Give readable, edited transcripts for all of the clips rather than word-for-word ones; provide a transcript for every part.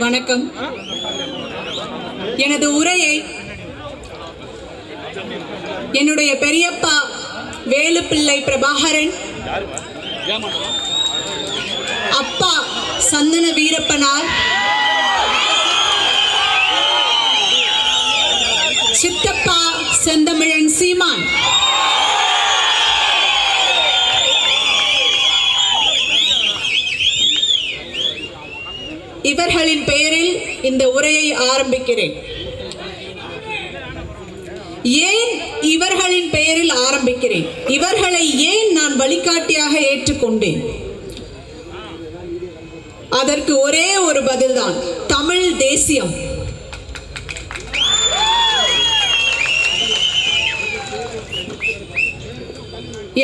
வணக்கம். எனது உரையை என்னுடைய பெரியப்பா வேலுப்பிள்ளை பிரபாகரன், அப்பா சந்தன வீரப்பனார், சித்தப்பா செந்தமிழன் சீமான், இவர்களின் பெயரில் இந்த உரையை ஆரம்பிக்கிறேன். ஏன் இவர்களின் பெயரில் ஆரம்பிக்கிறேன்? இவர்களை ஏன் நான் வழிகாட்டியாக ஏற்றுக்கொண்டேன்? அதற்கு ஒரே ஒரு பதில்தான், தமிழ் தேசியம்.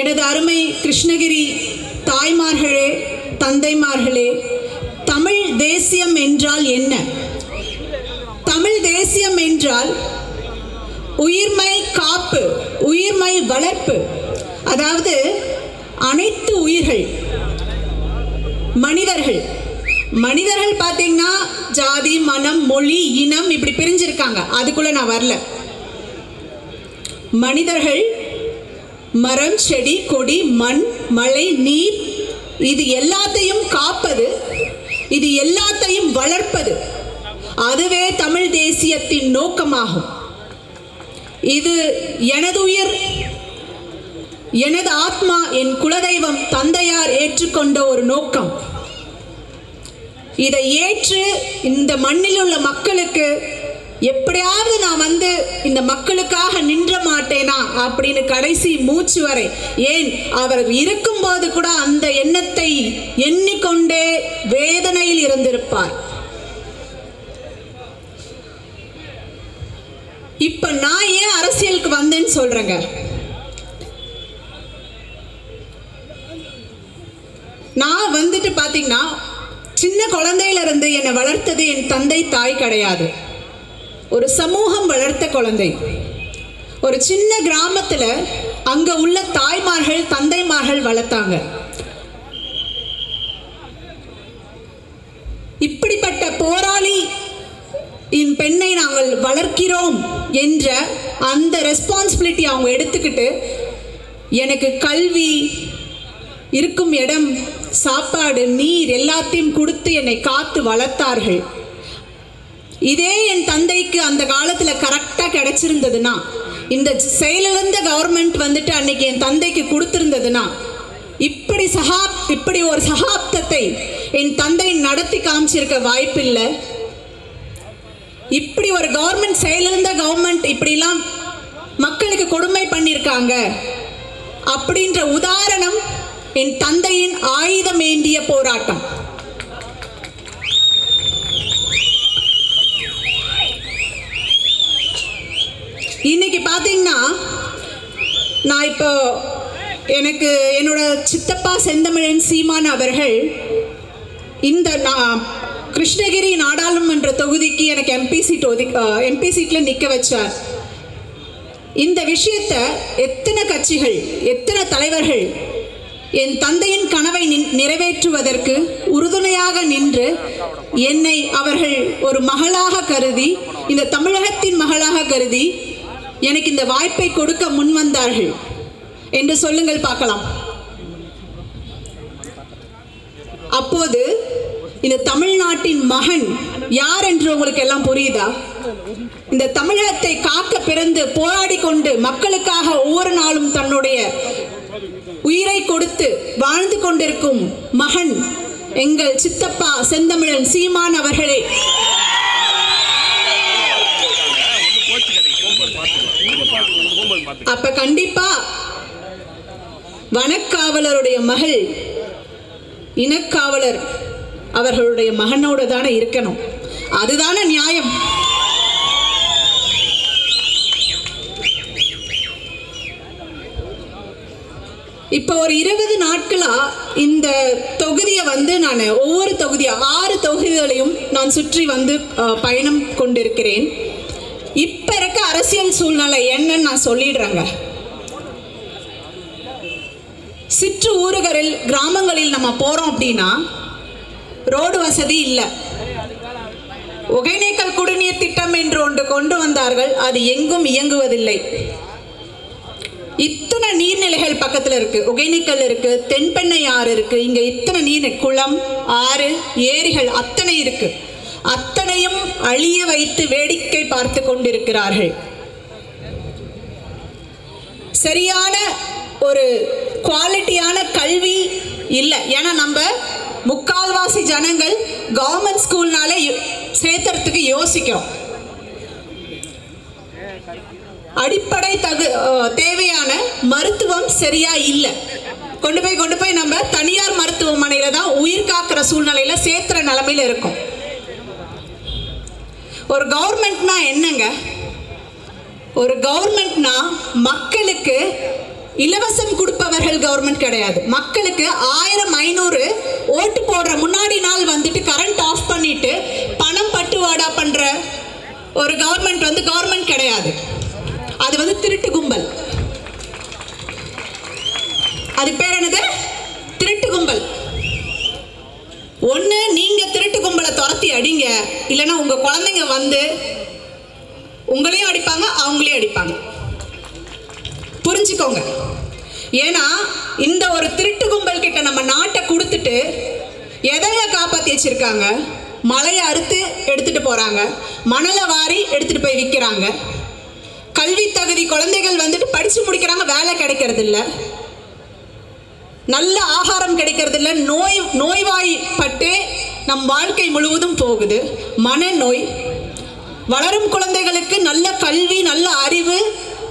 எனது அருமை கிருஷ்ணகிரி தாய்மார்களே, தந்தைமார்களே, தமிழ் தேசியம் என்றால் என்ன? தமிழ் தேசியம் என்றால் உயிர்மை காப்பு, உயிர்மை வளர்ப்பு. அதாவது அனைத்து உயிர்கள், மனிதர்கள் பார்த்தீங்கன்னா ஜாதி, மனம், மொழி, இனம் இப்படி பிரிஞ்சிருக்காங்க. அதுக்குள்ள நான் வரல. மனிதர்கள் மரம், செடி, கொடி, மண், மழை, நீர், இது எல்லாத்தையும் காப்பது, இது எல்லாத்தையும் வளர்ப்பது, அதுவே தமிழ் தேசியத்தின் நோக்கமாகும். இது எனது உயிர், எனது ஆத்மா, என் குலதெய்வம் தந்தையார் ஏற்றுக்கொண்ட ஒரு நோக்கம். இதை ஏற்று இந்த மண்ணில் உள்ள மக்களுக்கு எப்படியாவது நான் இந்த மக்களுக்காக நின்ற மாட்டேனா அப்படின்னு கடைசி மூச்சு வரை, ஏன் அவர் இருக்கும்போது கூட அந்த எண்ணத்தை எண்ணிக்கொண்டே வேதனையில் இருந்திருப்பார். இப்ப நான் ஏன் அரசியலுக்கு வந்தேன்னு சொல்றேங்க. நான் பாத்தீங்கன்னா சின்ன குழந்தையில இருந்து என்னை வளர்த்தது என் தந்தை தாய் கிடையாது. ஒரு சமூகம் வளர்த்த குழந்தை. ஒரு சின்ன கிராமத்துல அங்க உள்ள தாய்மார்கள், தந்தைமார்கள் வளர்த்தாங்க. இப்படிப்பட்ட போராளி பெண்ணை நாங்கள் வளர்க்கிறோம் என்ற அந்த ரெஸ்பான்சிபிலிட்டி அவங்க எடுத்துக்கிட்டு எனக்கு கல்வி, இருக்கும் இடம், சாப்பாடு, நீர் எல்லாத்தையும் கொடுத்து என்னை காத்து வளர்த்தார்கள். இதே என் தந்தைக்கு அந்த காலத்துல கரெக்டா கிடைச்சிருந்ததுன்னா, இந்த செயலிழந்த கவர்மெண்ட் அன்னைக்கு என் தந்தைக்கு கொடுத்திருந்ததுன்னா, இப்படி ஒரு சகாப்தத்தை என் தந்தை நடத்தி காமிச்சிருக்க வாய்ப்பில்லை. இப்படி ஒரு கவர்மெண்ட், செயலிழந்த கவர்மெண்ட் இப்படிலாம் மக்களுக்கு கொடுமை பண்ணியிருக்காங்க அப்படின்ற உதாரணம் என் தந்தையின் ஆயுதம் ஏந்திய போராட்டம். இன்னைக்கு பார்த்தீங்கன்னா நான் இப்போ எனக்கு என்னோட சித்தப்பா செந்தமிழன் சீமான் அவர்கள் இந்த கிருஷ்ணகிரி நாடாளுமன்ற தொகுதிக்கு எனக்கு எம்பி சீட்ல நிற்க வச்சார். இந்த விஷயத்தை எத்தனை கட்சிகள், எத்தனை தலைவர்கள் என் தந்தையின் கனவை நிறைவேற்றுவதற்கு உறுதுணையாக நின்று என்னை அவர்கள் ஒரு மகளாக கருதி, இந்த தமிழகத்தின் மகளாக கருதி எனக்கு இந்த வாய்ப்பை கொடுக்க முன் வந்தார்கள் என்று சொல்லுங்கள் பார்க்கலாம். அப்போது இந்த தமிழ்நாட்டின் மகன் யார் என்று உங்களுக்கு எல்லாம் புரியுதா? இந்த தமிழகத்தை காக்க பிறந்து போராடி கொண்டு மக்களுக்காக ஒவ்வொரு நாளும் தன்னுடைய உயிரை கொடுத்து வாழ்ந்து கொண்டிருக்கும் மகன் எங்கள் சித்தப்பா செந்தமிழன் சீமான் அவர்களே. அப்ப கண்டிப்பா வனக்காவலருடைய மகள் இனக்காவலர் அவர்களுடைய மகனோடு தானே இருக்கணும். அதுதானே நியாயம். இப்போ ஒரு 20 நாட்களா இந்த தொகுதியை நான் ஒவ்வொரு தொகுதியா 6 தொகுதிகளையும் நான் சுற்றி பயணம் கொண்டிருக்கிறேன். இப்ப இருக்க அரசியல் சூழ்நிலை என்னன்னு நான் சொல்லிடுறேங்க. சிற்று ஊர்களில், கிராமங்களில் நம்ம போறோம் அப்படின்னா ரோடு வசதி இல்லை, ஒகேனக்கல் குடிநீர் திட்டம் என்று ஒன்று கொண்டு வந்தார்கள். அது எங்கும் இயங்குவதில்லை. இத்தனை நீர்நிலைகள் பக்கத்தில் இருக்கு. ஒகேனக்கல் இருக்கு, தென்பெண்ணையாறு இருக்கு, இங்க இத்தனை நீர், குளம், ஆறு, ஏரிகள் அத்தனை இருக்கு. அத்தனையும் அழிய வைத்து வேடிக்கை பார்த்து கொண்டிருக்கிறார்கள். சரியான ஒரு குவாலிட்டியான கல்வி இல்லை. ஏன்னா நம்ம முக்கால்வாசி ஜனங்கள் கவர்மெண்ட் ஸ்கூல்னால சேர்த்துறதுக்கு யோசிக்கிறோம். அடிப்படை தேவையான மருத்துவம் சரியா இல்லை. கொண்டு போய் நம்ம தனியார் மருத்துவமனையில தான் உயிர் காக்கிற சூழ்நிலையில சேர்த்துற நிலைமையில இருக்கும். ஒரு கவர்மெண்ட்னா என்னங்க? ஒரு கவர்மெண்ட்னா மக்களுக்கு இலவசம் கொடுப்பவர்கள் கவர்மெண்ட் கிடையாது. மக்களுக்கு 1000-500 ஓட்டு போடுற முன்னாடி நாள் வந்துட்டு கரண்ட் ஆஃப் பண்ணிட்டு பணம் பட்டுவாடா பண்ற ஒரு கவர்மெண்ட் கவர்மெண்ட் கிடையாது. அது திருட்டு கும்பல். அது பேர் என்னது? திருட்டு கும்பல். ஒண்ணு நீங்க திருட்டு கும்பலை துரத்தி அடிங்க, இல்லைன்னா உங்க குழந்தைங்க உங்களையும் அடிப்பாங்க, அவங்களையும் அடிப்பாங்க. புரிஞ்சுக்கோங்க. ஏன்னா இந்த ஒரு திருட்டு கும்பல் கிட்ட நம்ம நாட்டை கொடுத்துட்டு எதைய காப்பாத்தி வச்சிருக்காங்க? மலையை அறுத்து எடுத்துட்டு போறாங்க, மணலை வாரி எடுத்துட்டு போய் விற்கிறாங்க. கல்வி தகுதி குழந்தைகள் படிச்சு முடிக்கிறாங்க, வேலை கிடைக்கிறது இல்லை, நல்ல ஆகாரம் கிடைக்கிறது இல்லை, நோய்வாய்ப்பட்டு நம் வாழ்க்கை முழுவதும் போகுது. மனநோய். வளரும் குழந்தைகளுக்கு நல்ல கல்வி, நல்ல அறிவு,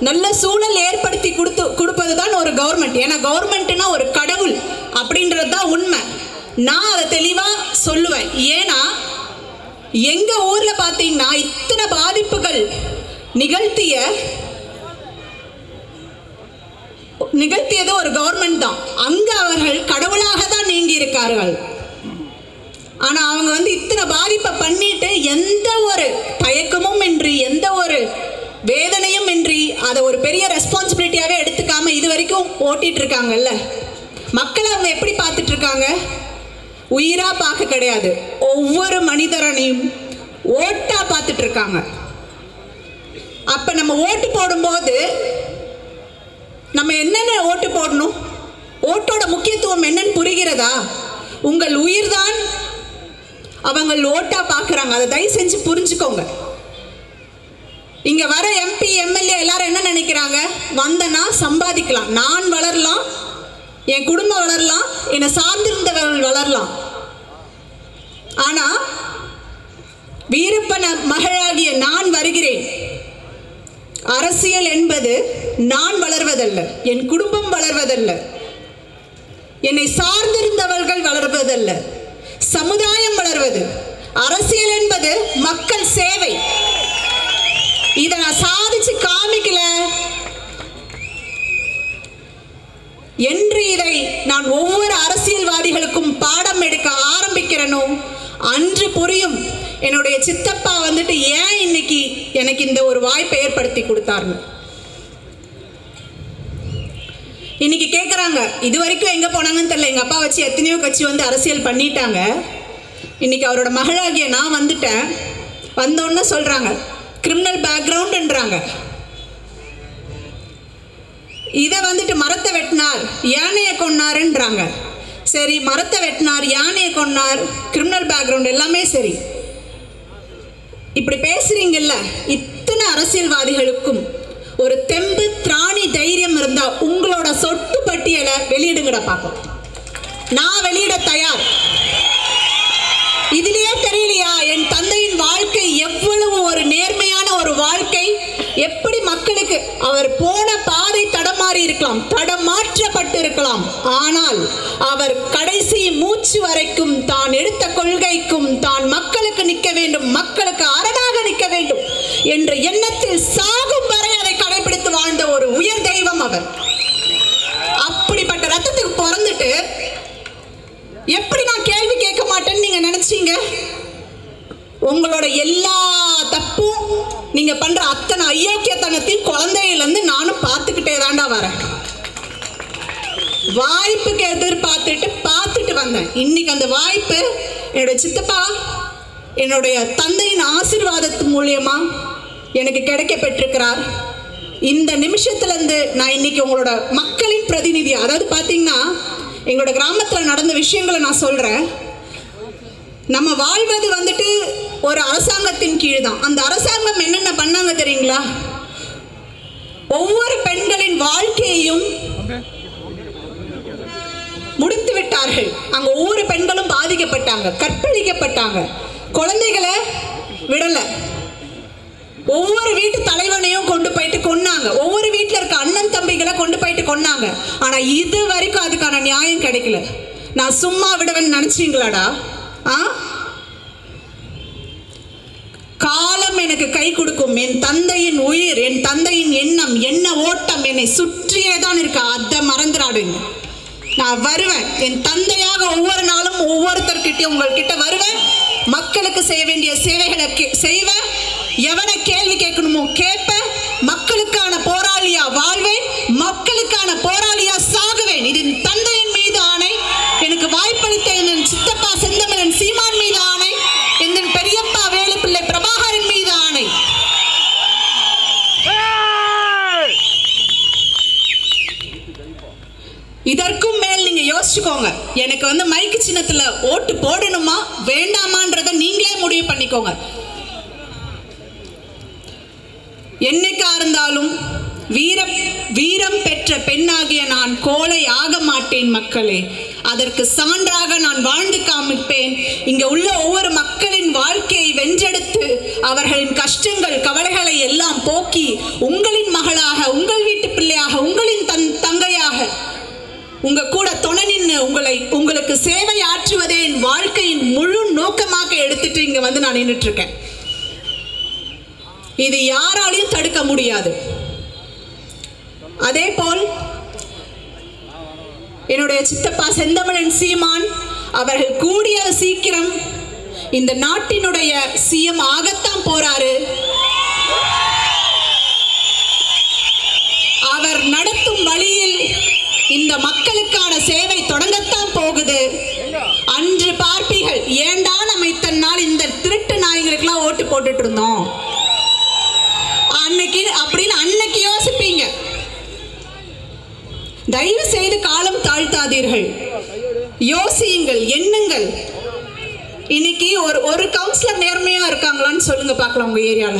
நல்ல சூழல் ஏற்படுத்தி கொடுப்பது தான் ஒரு கவர்மெண்ட். ஏன்னா கவர்மெண்ட்னா ஒரு கடவுள் அப்படின்றது தான் உண்மை. நான் அதை தெளிவா சொல்லுவேன். ஏன்னா எங்க ஊர்ல பாத்தீங்கன்னா இத்தனை பாதிப்புகள் நிகழ்த்தியது ஒரு கவர்மெண்ட் தான். அங்க அவர்கள் கடவுளாக தான் நீங்கி இருக்கார்கள். ஆனா அவங்க இத்தனை பாதிப்பை பண்ணிட்டு எந்த ஒரு தயக்கமும் இன்றி, எந்த ஒரு வேதனையும் இன்றி அதை ஒரு பெரிய ரெஸ்பான்சிபிலிட்டியாவே எடுத்துக்காம இது வரைக்கும் ஓட்டிட்டு இருக்காங்கல்ல. மக்கள் அவங்க எப்படி பார்த்துட்டு இருக்காங்க? உயிரா பார்க்க கிடையாது, ஒவ்வொரு மனிதரனையும் ஓட்டா பார்த்துட்டு இருக்காங்க. அப்ப நம்ம ஓட்டு போடும்போது நம்ம என்னென்ன ஓட்டு போடணும்? ஓட்டோட முக்கியத்துவம் என்னன்னு புரிகிறதா? உங்கள் உயிர் தான் அவங்க ஓட்டா பார்க்குறாங்க. அதை தயவு செஞ்சு புரிஞ்சுக்கோங்க. இங்க வர எம்பி, எம்எல்ஏ எல்லாரும் என்ன நினைக்கிறாங்க? வந்தனா சம்பாதிக்கலாம், நான் வளரலாம், என் குடும்பம் வளரலாம், என்னை சார்ந்திருந்தவர்கள் வளரலாம். ஆனா வீரப்பன மகளாகிய நான் வருகிறேன். அரசியல் என்பது நான் வளர்வதல்ல, என் குடும்பம் வளர்வதல்ல, என்னை சார்ந்திருந்தவர்கள் வளர்வதல்ல, சமுதாயம் வளர்வது. அரசியல் என்பது மக்கள் சேவை. இதை நான் சாதிச்சு காமிக்கல என்று இதை நான் ஒவ்வொரு அரசியல்வாதிகளுக்கும் பாடம் எடுக்க ஆரம்பிக்கிறேனோ அன்று புரியும் என்னுடைய சித்தப்பா ஏன் இன்னைக்கு எனக்கு இந்த ஒரு வாய்ப்பை ஏற்படுத்தி கொடுத்தாருன்னு. இன்னைக்கு கேட்குறாங்க, இது வரைக்கும் எங்கே போனாங்கன்னு தெரியல, எங்கள் அப்பா வச்சு எத்தனையோ கட்சி அரசியல் பண்ணிட்டாங்க, இன்னைக்கு அவரோட மகளாகிய நான் வந்துட்டேன். வந்தோன்னு சொல்கிறாங்க கிரிமினல் பேக்ரவுண்டுன்றாங்க. இதை மரத்தை வெட்டினார், யானையை கொன்னாருன்றாங்க. சரி, மரத்தை வெட்டினார், யானையை கொன்னார், கிரிமினல் பேக்ரவுண்ட் எல்லாமே சரி. இப்படி பேசுறீங்கல்ல, இத்தனை அரசியல்வாதிகளுக்கும் ஒரு தெம்பு, திராணி, தைரியம் இருந்தா உங்களோட சொட்டு பட்டியலை வெளியிடுங்கட பார்ப்போம். நான் வெளியிட தயார். இதுலயே தெரியலையா என் தந்தையின் வாழ்க்கை எவ்வளவு ஒரு நேர்மையான ஒரு வாழ்க்கை, எப்படி மக்களுக்கு அவர் போன பாதை தடமாறி இருக்கலாம், தடமாற்றப்பட்டு இருக்கலாம், ஆனால் அவர் கடைசி மூச்சு வரைக்கும் தான் எடுத்த கொள்கைக்கும் தான் மக்களுக்கு நிற்க வேண்டும், மக்களுக்கு அரணாக நிற்க வேண்டும் என்ற எண்ணத்தில் சாகும் வரை அதை கடைபிடித்து வாழ்ந்த ஒரு உயர் தெய்வம் அவர். அப்படிப்பட்ட ரத்தத்துக்கு பிறந்துட்டு எப்படி நான் கேள்வி கேட்க மாட்டேன்னு நீங்க நினைச்சீங்க? உங்களோட எல்லா தப்பும், நீங்க பண்ற அத்தனை அயோக்கியத்தனத்தையும் குழந்தையில இருந்து நானும் பார்த்துக்கிட்டே தாண்டா வரேன். வாய்ப்புக்கு எதிர்பார்த்துட்டு வந்தேன். இன்னைக்கு அந்த வாய்ப்பு என்னோட சித்தப்பா என்னுடைய தந்தையின் ஆசீர்வாதத்து மூலியமா எனக்கு கிடைக்க பெற்றிருக்கிறார். இந்த நிமிஷத்துலேருந்து நான் இன்னைக்கு உங்களோட மக்களின் பிரதிநிதி. அதாவது பார்த்தீங்கன்னா எங்களோட கிராமத்தில் நடந்த விஷயங்களை நான் சொல்கிறேன். நம்ம வாழ்வது வந்துட்டு ஒரு அரசாங்கத்தின் கீழ் தான். அந்த அரசாங்கம் என்னென்ன பண்ணாங்க தெரியுங்களா? ஒவ்வொரு பெண்களின் வாழ்க்கையையும் முடித்து விட்டார்கள். அங்க ஒவ்வொரு பெண்களும் பாதிக்கப்பட்டாங்க, கற்பழிக்கப்பட்டாங்க, குழந்தைகளை விடல. ஒவ்வொரு வீட்டு தலைவனையும் கொண்டு போயிட்டு கொன்னாங்க. ஒவ்வொரு வீட்டில் இருக்க அண்ணன் தம்பிகளை கொண்டு போயிட்டு கொன்னாங்க. ஆனா இது வரைக்கும் அதுக்கான நியாயம் கிடைக்கல. நான் சும்மா விடுவேன்னு நினைச்சீங்களாடா? காலம் எனக்கு கை கொடுக்கும். என் தந்தையின் உயிர், என் தந்தையின் எண்ணம், என்ன ஓட்டம் என்னை சுற்றியே தான் இருக்கு. அதை மறந்துடாடுங்க. நான் வருவேன். என் தந்தையாக ஒவ்வொரு நாளும் ஒவ்வொருத்தர்கிட்டயும் உங்கள்கிட்ட வருவேன். மக்களுக்கு செய்ய வேண்டிய சேவைகளை செய்வேன். எவனை கேள்வி கேட்கணுமோ கேட்பேன். மக்களுக்கான போராளியா வாழ்வேன். மக்களுக்கான போராளியா சாகுவேன். இது தந்தையின் மீது ஆணை. எனக்கு வாய்ப்பளித்த என் சித்தப்பா செந்தமிழன் சீமான் மீது ஆணை. என் பெரியப்பா வேலுப்பிள்ளை பிரபாகரன் மீது ஆணை. இதற்கும் மேல் நீங்க யோசிச்சுக்கோங்க. எனக்கு மைக்கு சின்னத்துல ஓட்டு போடணுமா வேண்டாமான்றத நீங்களே முடிவு பண்ணிக்கோங்க. என்னைக்கா இருந்தாலும் வீரம் பெற்ற பெண்ணாகிய நான் கோழை ஆக மாட்டேன் மக்களே. அதற்கு சான்றாக நான் வாழ்ந்து காமிப்பேன். இங்க உள்ள ஒவ்வொரு மக்களின் வாழ்க்கையை வென்றெடுத்து அவர்களின் கஷ்டங்கள் கவலைகளை எல்லாம் போக்கி உங்களின் மகளாக, உங்கள் வீட்டு பிள்ளையாக, உங்களின் தங்கையாக உங்க கூட துணை நின்று உங்களுக்கு சேவை ஆற்றுவதே என் வாழ்க்கையின் முழு நோக்கமாக எடுத்துட்டு இங்க நான் நின்றுட்டு இருக்கேன். இது யாராலையும் தடுக்க முடியாது. அதே போல் என்னுடைய சித்தப்பா செந்தமிழன் சீமான் அவர்கள் கூடிய சீக்கிரம் இந்த நாட்டினுடைய சிஎம் ஆகத்தான் போறாரு. அவர் நடத்தும் வழியில் இந்த மக்களுக்கான சேவை தொடங்கத்தான் போகுது. அன்று பார்ப்பீர்கள், ஏண்டா நம்ம இத்தனை நாள் இந்த திருட்டு நாய்களுக்கெல்லாம் ஓட்டு போட்டுட்டு இருந்தோம் அன்னைக்கு அப்படின்னு அன்னைக்கு யோசிப்பீங்க. தயவு செய்து காலம் தாழ்த்தாதீர்கள், யோசியுங்கள், எண்ணுங்கள். இன்னைக்கு ஒரு கவுன்சிலர் நேர்மையா இருக்காங்களான்னு சொல்லுங்க பார்க்கலாம். உங்க ஏரியால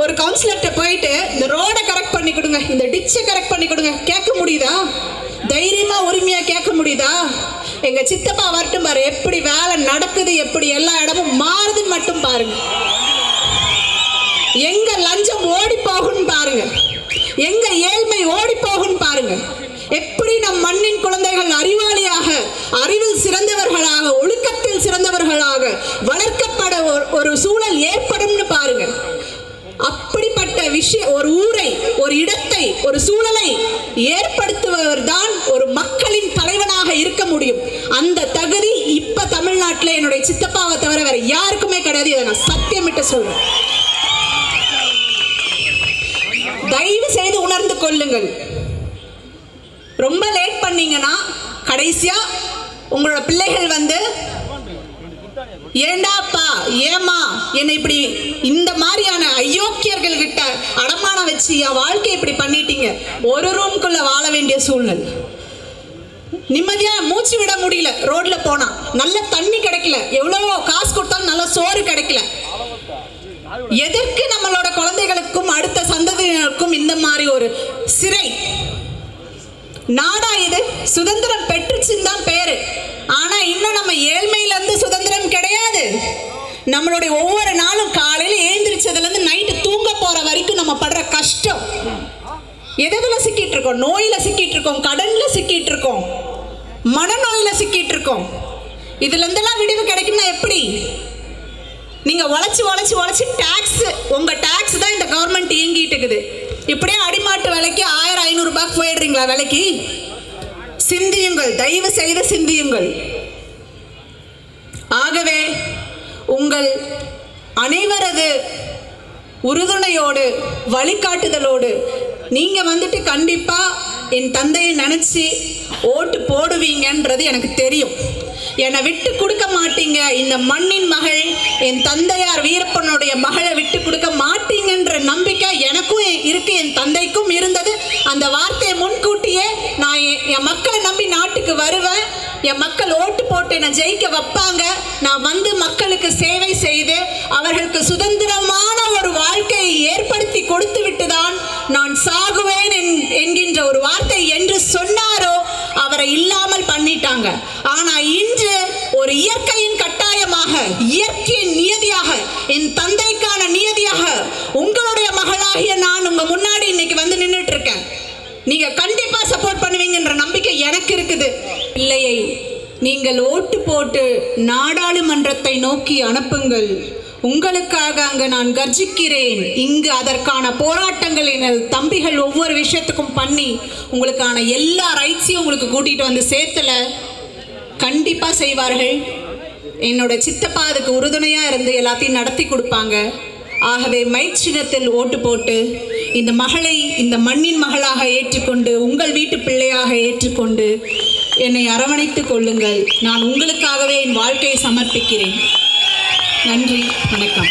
ஒரு கவுன்சிலர்கிட்ட போயிட்டு இந்த ரோடை கரெக்ட் பண்ணி கொடுங்க, இந்த டிச்சை கரெக்ட் பண்ணி கொடுங்க கேட்க முடியுதா? தைரியமா உரிமையா கேட்க முடியுதா? எங்க சித்தப்பா வரட்டும் பாரு, எப்படி வேலை நடக்குது, எப்படி எல்லா இடமும் மாறுதுன்னு மட்டும் பாருங்க. எங்க லஞ்சம் ஓடி போகுன்னு பாருங்க, எங்க ஏழ்மை ஓடி போகுன்னு பாருங்க. எப்படி நம் மண்ணின் குழந்தைகள் அறிவாளியாக, அறிவில் சிறந்தவர்களாக, ஒழுக்கத்தில் சிறந்தவர்களாக வளர்க்கப்பட ஒரு சூழல் ஏற்படும்னு பாருங்க. அப்படிப்பட்ட விஷயம், ஒரு ஊரை, ஒரு இடத்தை, ஒரு சூழலை ஏற்படுத்துபவர் தான் ஒரு மக்களின் தலைவனாக இருக்க முடியும். அந்த தகுதி இப்ப தமிழ்நாட்டில் என்னுடைய சித்தப்பாவை தவிர வேற யாருக்குமே கிடையாது. இதை நான் சத்தியமிட்டு சொல்றேன். தயவு செய்து உணர்ந்து கொள்ளுங்கள். ரொம்ப லேட் பண்ணீங்கன்னா கடைசியா உங்களோட பிள்ளைகள் ஏண்டாப்பா ஏமா என்னை இப்படி இந்த மாதிரியான அயோக்கியர்கள் கிட்ட அடமானம் வச்சு என் வாழ்க்கை இப்படி பண்ணிட்டீங்க. ஒரு ரூம்குள்ள வாழ வேண்டிய சூழ்நிலை, நிம்மதியா மூச்சு விட முடியல, ரோட்ல போனா நல்ல தண்ணி கிடைக்கல, எவ்வளவோ காசு கொடுத்தாலும் நல்ல சோறு கிடைக்கல. எதற்கு நம்மளோட குழந்தைகளுக்கும் அடுத்த சந்ததியினருக்கும் இந்த மாதிரி ஒரு சிறை நாடா? இது சுதந்திரம் பெற்றுச்சுன்னு தான் பேரு. ஆனா இன்னும் நம்ம ஏழ்மையில இருந்து சுதந்திரம் கிடையாது. நம்மளுடைய ஒவ்வொரு நாளும் காலையில எழுந்திரிச்சதுல இருந்து நைட்டு தூங்க போற வரைக்கும் நம்ம படுற கஷ்டம். எதுல சிக்கிட்டு இருக்கோம்? நோயில சிக்கிட்டு இருக்கோம், கடன்ல சிக்கிட்டு இருக்கோம், மனநோயில சிக்கிட்டு இருக்கோம். இதுல இருந்தெல்லாம் விடிவு கிடைக்கும்னா எப்படி? நீங்க உழைச்சு உழைச்சு உழைச்சு டாக்ஸ், உங்க டாக்ஸ் தான் இந்த கவர்மெண்ட் இயங்கிட்டு இருக்குது. இப்படியே அடிமாட்டு விலைக்கு 1500 ரூபாய்க்கு போயிடுறீங்களா விலைக்கு? சிந்தியுங்கள், தயவு செய்து சிந்தியுங்கள். ஆகவே உங்கள் அனைவரது உறுதுணையோடு வழிகாட்டுதலோடு நீங்க கண்டிப்பா என் தந்தையை நினைச்சு ஓட்டு போடுவீங்கன்றது எனக்கு தெரியும். என்னை விட்டு கொடுக்க மாட்டீங்க, இந்த மண்ணின் மகள் என் தந்தையார் வீரப்பனுடைய மகளை விட்டு கொடுக்க மாட்டீங்கன்ற நம்பிக்கை எனக்கும் இருக்கு, என் தந்தைக்கும் இருந்தது. அந்த வார்த்தையை முன்கூட்டியே நான் என் மக்களை நம்பி நாட்டுக்கு வருவேன், என் மக்கள் ஓட்டு போட்டு என்னை ஜெயிக்க வைப்பாங்க, நான் வந்து மக்களுக்கு சேவை செய்து அவர்களுக்கு சுதந்திரமான ஒரு வாழ்க்கையை ஏற்படுத்தி கொடுத்து விட்டுதான் நான் சாகுவேன் என்கின்ற ஒரு வார்த்தை என்று சொன்னாரோ அவரை இல்லாமல் பண்ணிட்டாங்க. ஆனா இன்று ஒரு இயற்கையின் கட்டாயமாக, இயற்கையின் நியதியாக, என் தந்தைக்கான நியதியாக உங்களுடைய மகளாகிய நான் உங்க முன்னாடி இன்னைக்கு வந்து நின்றுட்டு இருக்கேன். நீங்க கண்டிப்பா சப்போர்ட் பண்ணுவீங்கன்ற நம்பிக்கை எனக்கு இருக்குது. பிள்ளையை நீங்கள் ஓட்டு போட்டு நாடாளுமன்றத்தை நோக்கி அனுப்புங்கள். உங்களுக்காக அங்கு நான் கர்ஜிக்கிறேன். இங்கு அதற்கான போராட்டங்கள் எனது தம்பிகள் ஒவ்வொரு விஷயத்துக்கும் பண்ணி உங்களுக்கான எல்லா ரைட்ஸையும் உங்களுக்கு கூட்டிட்டு வந்து சேர்த்தல கண்டிப்பா செய்வார்கள். என்னோட சித்தப்பா அதுக்கு உறுதுணையா இருந்து எல்லாத்தையும் நடத்தி கொடுப்பாங்க. ஆகவே மைச்சின்னத்தில் ஓட்டு போட்டு இந்த மகளை இந்த மண்ணின் மகளாக ஏற்றுக்கொண்டு உங்கள் வீட்டு பிள்ளையாக ஏற்றுக்கொண்டு என்னை அரவணைத்துக் கொள்ளுங்கள். நான் உங்களுக்காகவே என் வாழ்க்கையை சமர்ப்பிக்கிறேன். நன்றி, வணக்கம்.